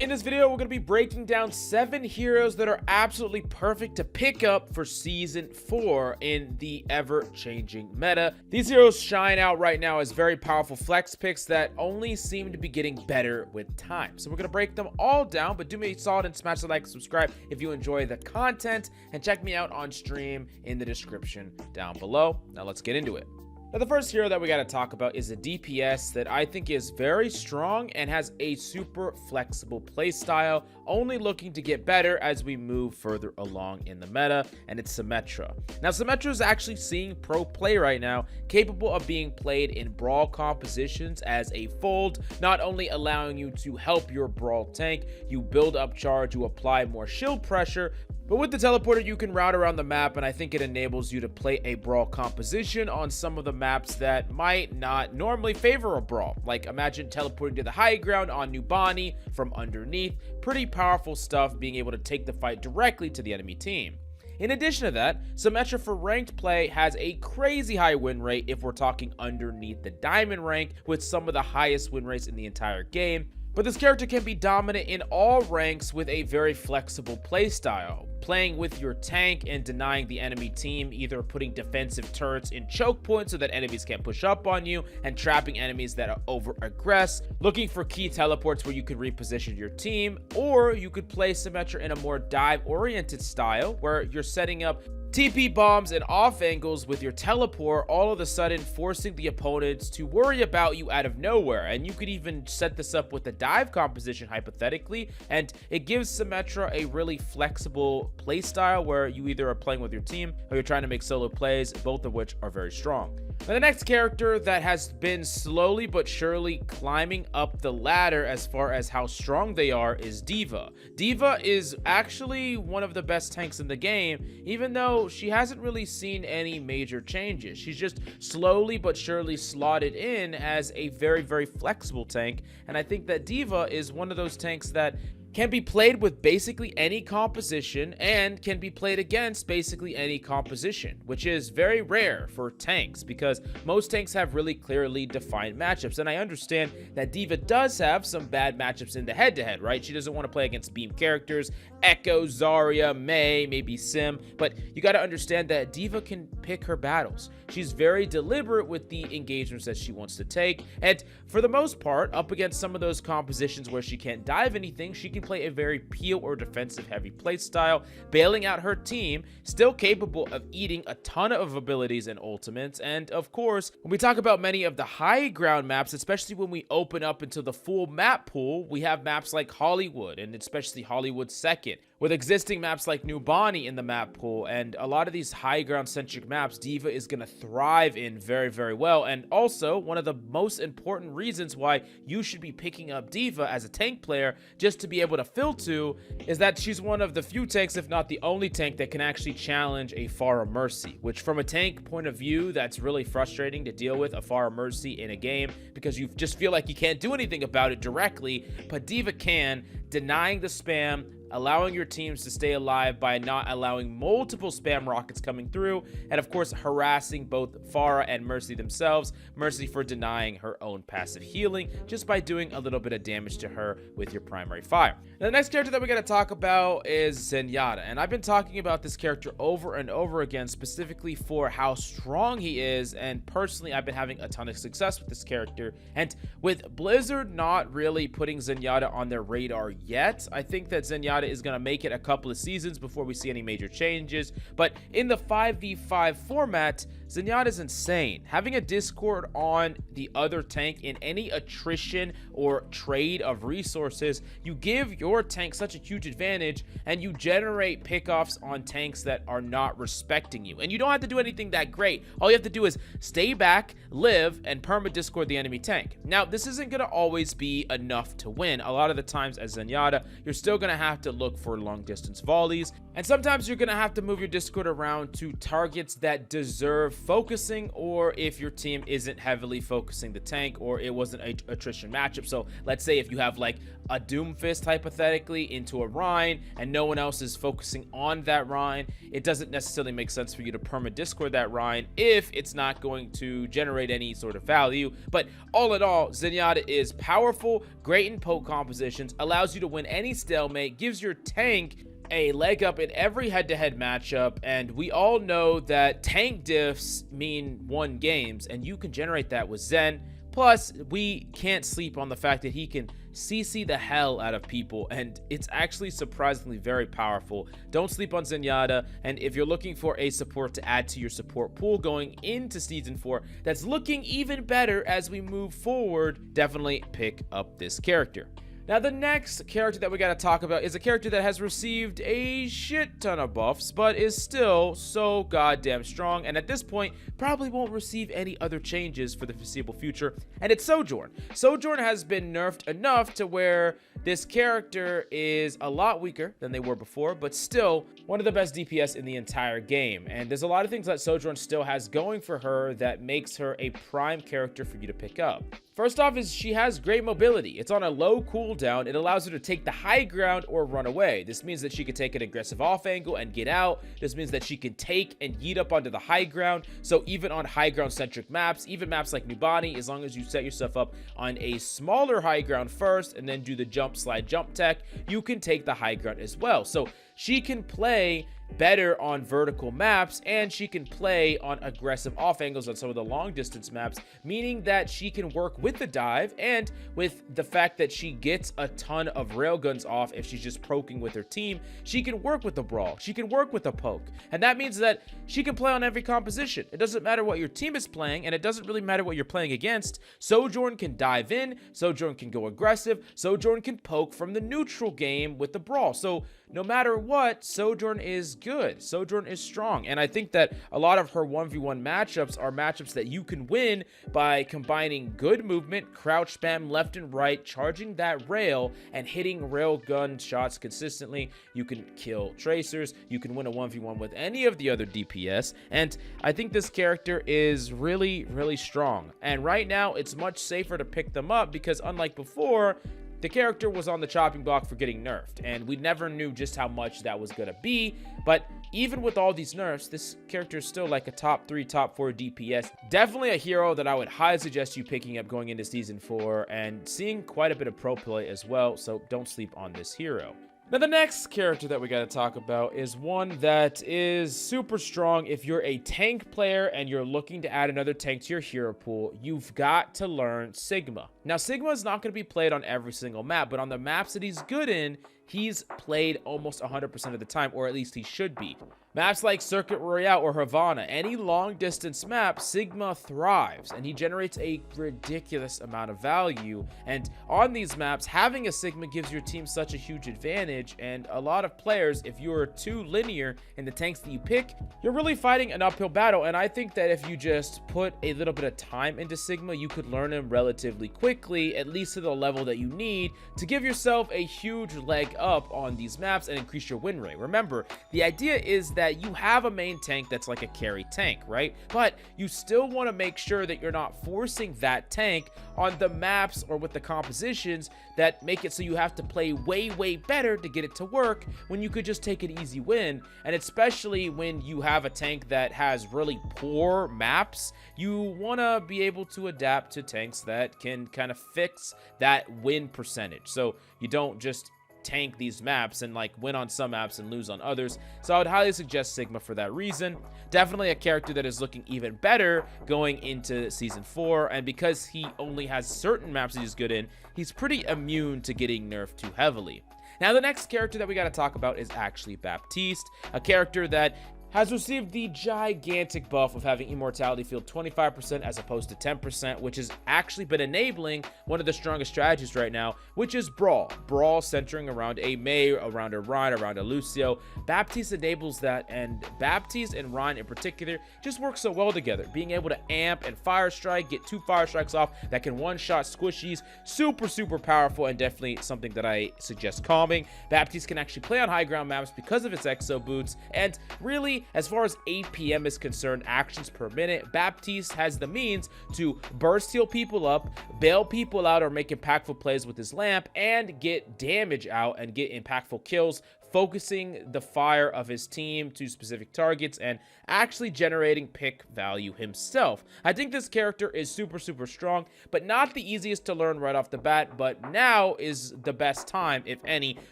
In this video, we're going to be breaking down 7 heroes that are absolutely perfect to pick up for Season 4 in the ever-changing meta. These heroes shine out right now as very powerful flex picks that only seem to be getting better with time. So we're going to break them all down, but do me a solid and smash the like and subscribe if you enjoy the content, and check me out on stream in the description down below. Now let's get into it. Now, the first hero that we got to talk about is a DPS that I think is very strong and has a super flexible playstyle, only looking to get better as we move further along in the meta, and it's Symmetra. Now, Symmetra is actually seeing pro play right now, capable of being played in brawl compositions as a fold, not only allowing you to help your brawl tank, you build up charge, you apply more shield pressure, but with the teleporter, you can route around the map, and I think it enables you to play a brawl composition on some of the maps that might not normally favor a brawl. Like, imagine teleporting to the high ground on Nubani from underneath. Pretty powerful stuff, being able to take the fight directly to the enemy team. In addition to that, Symmetra for ranked play has a crazy high win rate if we're talking underneath the diamond rank, with some of the highest win rates in the entire game. But this character can be dominant in all ranks with a very flexible playstyle, playing with your tank and denying the enemy team, either putting defensive turrets in choke points so that enemies can't push up on you, and trapping enemies that are over aggress, looking for key teleports where you could reposition your team, or you could play Symmetra in a more dive oriented style where you're setting up TP bombs and off angles with your teleport, all of a sudden forcing the opponents to worry about you out of nowhere. And you could even set this up with a dive composition hypothetically, and it gives Symmetra a really flexible playstyle where you either are playing with your team or you're trying to make solo plays, both of which are very strong. Now, the next character that has been slowly but surely climbing up the ladder as far as how strong they are is Diva. Diva is actually one of the best tanks in the game, even though she hasn't really seen any major changes. She's just slowly but surely slotted in as a very, very flexible tank, and I think that Diva is one of those tanks that can be played with basically any composition and can be played against basically any composition, which is very rare for tanks because most tanks have really clearly defined matchups. And I understand that Diva does have some bad matchups in the head-to-head, right? She doesn't want to play against beam characters, Echo, Zarya, Mei, maybe Sim, but you got to understand that Diva can pick her battles. She's very deliberate with the engagements that she wants to take, and for the most part, up against some of those compositions where she can't dive anything, she can play a very peel or defensive heavy play style, bailing out her team, still capable of eating a ton of abilities and ultimates. And of course, when we talk about many of the high ground maps, especially when we open up into the full map pool, we have maps like Hollywood, and especially Hollywood 2nd, with existing maps like Nubani in the map pool, and a lot of these high ground centric maps, Diva is going to thrive in very, very well. And also, one of the most important reasons why you should be picking up Diva as a tank player, just to be able to fill to, is that she's one of the few tanks, if not the only tank, that can actually challenge a Pharah Mercy, which from a tank point of view, that's really frustrating to deal with a Pharah Mercy in a game because you just feel like you can't do anything about it directly, but Diva can, denying the spam, allowing your teams to stay alive by not allowing multiple spam rockets coming through, and of course harassing both Pharah and Mercy themselves. Mercy for denying her own passive healing just by doing a little bit of damage to her with your primary fire. Now, the next character that we got to talk about is Zenyatta, and I've been talking about this character over and over again, specifically for how strong he is, and personally I've been having a ton of success with this character. And with Blizzard not really putting Zenyatta on their radar yet, I think that Zenyatta is going to make it a couple of seasons before we see any major changes. But in the 5v5 format, Zenyatta is insane. Having a Discord on the other tank in any attrition or trade of resources, you give your tank such a huge advantage, and you generate pickoffs on tanks that are not respecting you. And you don't have to do anything that great. All you have to do is stay back, live, and perma-discord the enemy tank. Now, this isn't going to always be enough to win. A lot of the times as Zenyatta, you're still going to have to look for long-distance volleys, and sometimes you're going to have to move your Discord around to targets that deserve focusing or if your team isn't heavily focusing the tank or it wasn't a attrition matchup. So let's say if you have like a Doomfist hypothetically into a Rhine and no one else is focusing on that Rhine, it doesn't necessarily make sense for you to perma-discord that Rhine if it's not going to generate any sort of value. But all in all, Zenyatta is powerful, great in poke compositions, allows you to win any stalemate, gives your tank a leg up in every head-to-head matchup, and we all know that tank diffs mean won games, and you can generate that with Zen. Plus, we can't sleep on the fact that he can CC the hell out of people, and it's actually surprisingly very powerful. Don't sleep on Zenyatta, and if you're looking for a support to add to your support pool going into Season 4 that's looking even better as we move forward, definitely pick up this character. Now, the next character that we got to talk about is a character that has received a shit ton of buffs, but is still so goddamn strong, and at this point, probably won't receive any other changes for the foreseeable future, and it's Sojourn. Sojourn has been nerfed enough to where this character is a lot weaker than they were before, but still one of the best DPS in the entire game, and there's a lot of things that Sojourn still has going for her that makes her a prime character for you to pick up. First off is she has great mobility. It's on a low cooldown. It allows her to take the high ground or run away. This means that she can take an aggressive off angle and get out. This means that she can take and yeet up onto the high ground. So even on high ground centric maps, even maps like Nubani, as long as you set yourself up on a smaller high ground first and then do the jump slide jump tech, you can take the high ground as well. So she can play better on vertical maps, and she can play on aggressive off angles on some of the long distance maps, meaning that she can work with the dive and with the fact that she gets a ton of railguns off if she's just proking with her team. She can work with the brawl, she can work with the poke, and that means that she can play on every composition. It doesn't matter what your team is playing, and it doesn't really matter what you're playing against. Sojourn can dive in, Sojourn can go aggressive, Sojourn can poke from the neutral game with the brawl. So no matter what, Sojourn is good. Sojourn is strong. And I think that a lot of her 1v1 matchups are matchups that you can win by combining good movement, crouch spam left and right, charging that rail, and hitting rail gun shots consistently. You can kill tracers. You can win a 1v1 with any of the other DPS. And I think this character is really, really strong. And right now, it's much safer to pick them up because unlike before, the character was on the chopping block for getting nerfed, and we never knew just how much that was gonna be. But even with all these nerfs, this character is still like a top 3, top 4 DPS. Definitely a hero that I would highly suggest you picking up going into Season 4 and seeing quite a bit of pro play as well, so don't sleep on this hero. Now, the next character that we got to talk about is one that is super strong. If you're a tank player and you're looking to add another tank to your hero pool, you've got to learn Sigma. Now, Sigma is not going to be played on every single map, but on the maps that he's good in, he's played almost 100% of the time, or at least he should be. Maps like Circuit Royale or Havana, any long distance map, Sigma thrives and he generates a ridiculous amount of value. And on these maps, having a Sigma gives your team such a huge advantage. And a lot of players, if you're too linear in the tanks that you pick, you're really fighting an uphill battle. And I think that if you just put a little bit of time into Sigma, you could learn him relatively quickly, at least to the level that you need to give yourself a huge leg up on these maps and increase your win rate. Remember, the idea is that you have a main tank that's like a carry tank, right? But you still want to make sure that you're not forcing that tank on the maps or with the compositions that make it so you have to play way better to get it to work when you could just take an easy win. And especially when you have a tank that has really poor maps, you want to be able to adapt to tanks that can kind of fix that win percentage, so you don't just tank these maps and like win on some maps and lose on others. So I would highly suggest Sigma for that reason. Definitely a character that is looking even better going into Season 4, and because he only has certain maps that he's good in, he's pretty immune to getting nerfed too heavily. Now, the next character that we got to talk about is actually Baptiste, a character that has received the gigantic buff of having immortality field 25% as opposed to 10%, which has actually been enabling one of the strongest strategies right now, which is Brawl. Brawl centering around a Mei, around a Rhine, around a Lucio. Baptiste enables that, and Baptiste and Rhine in particular just work so well together. Being able to amp and fire strike, get 2 fire strikes off that can one-shot squishies, super powerful, and definitely something that I suggest calming. Baptiste can actually play on high ground maps because of its exo boots, and really Honestly, as far as APM is concerned, actions per minute, Baptiste has the means to burst heal people up, bail people out, or make impactful plays with his lamp, and get damage out and get impactful kills, focusing the fire of his team to specific targets and actually generating pick value himself. I think this character is super strong, but not the easiest to learn right off the bat, but now is the best time, if any,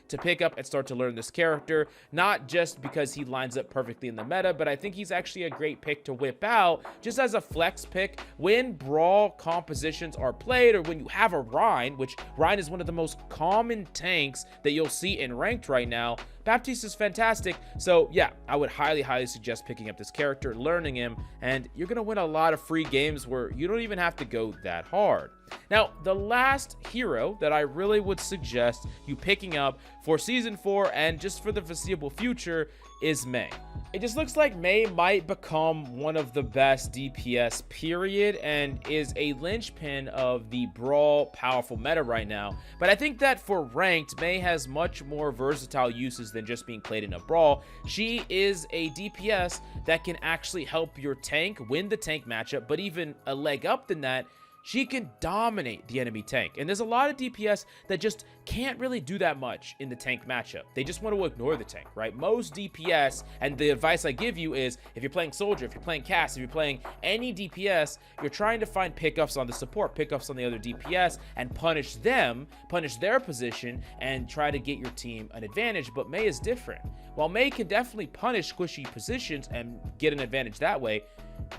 to pick up and start to learn this character, not just because he lines up perfectly in the meta, but I think he's actually a great pick to whip out just as a flex pick when brawl compositions are played, or when you have a Rhine, which Rhine is one of the most common tanks that you'll see in ranked right now. Baptiste is fantastic, so yeah, I would highly suggest picking up this character, learning him, and you're gonna win a lot of free games where you don't even have to go that hard. Now, the last hero that I really would suggest you picking up for Season 4 and just for the foreseeable future is Mei. It just looks like Mei might become one of the best DPS, period, and is a linchpin of the Brawl powerful meta right now. But I think that for ranked, Mei has much more versatile uses than just being played in a Brawl. She is a DPS that can actually help your tank win the tank matchup, but even a leg up than that, she can dominate the enemy tank. And there's a lot of DPS that just can't really do that much in the tank matchup. They just want to ignore the tank, right? Most DPS, and the advice I give you is, if you're playing Soldier, if you're playing Cass, if you're playing any DPS, you're trying to find pickups on the support, pickups on the other DPS, and punish them, punish their position, and try to get your team an advantage. But Mei is different. While Mei can definitely punish squishy positions and get an advantage that way,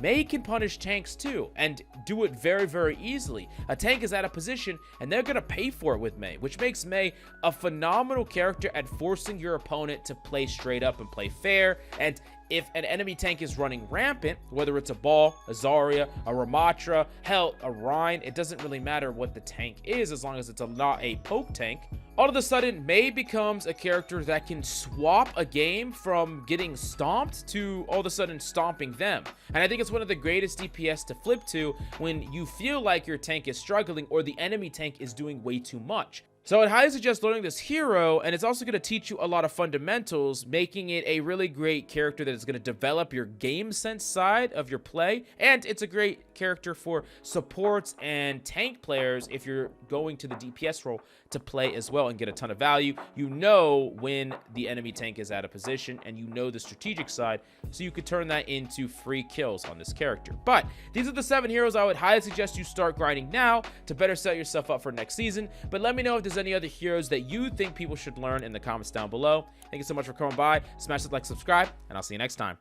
Mei can punish tanks too, and do it very easily. A tank is at a position, and they're gonna pay for it with Mei, which makes Mei a phenomenal character at forcing your opponent to play straight up and play fair. And if an enemy tank is running rampant, whether it's a Ball, a Zarya, a Ramatra, hell, a Rhine, it doesn't really matter what the tank is as long as it's not a poke tank. All of a sudden, Mei becomes a character that can swap a game from getting stomped to all of a sudden stomping them. And I think it's one of the greatest DPS to flip to when you feel like your tank is struggling or the enemy tank is doing way too much. So I'd highly suggest learning this hero, and it's also going to teach you a lot of fundamentals, making it a really great character that is going to develop your game sense side of your play. And it's a great character for supports and tank players if you're going to the DPS role to play as well and get a ton of value. You know when the enemy tank is out of position, and you know the strategic side, so you could turn that into free kills on this character. But these are the 7 heroes I would highly suggest you start grinding now to better set yourself up for next season. But let me know if there's any other heroes that you think people should learn in the comments down below. Thank you so much for coming by. Smash the like, subscribe, and I'll see you next time.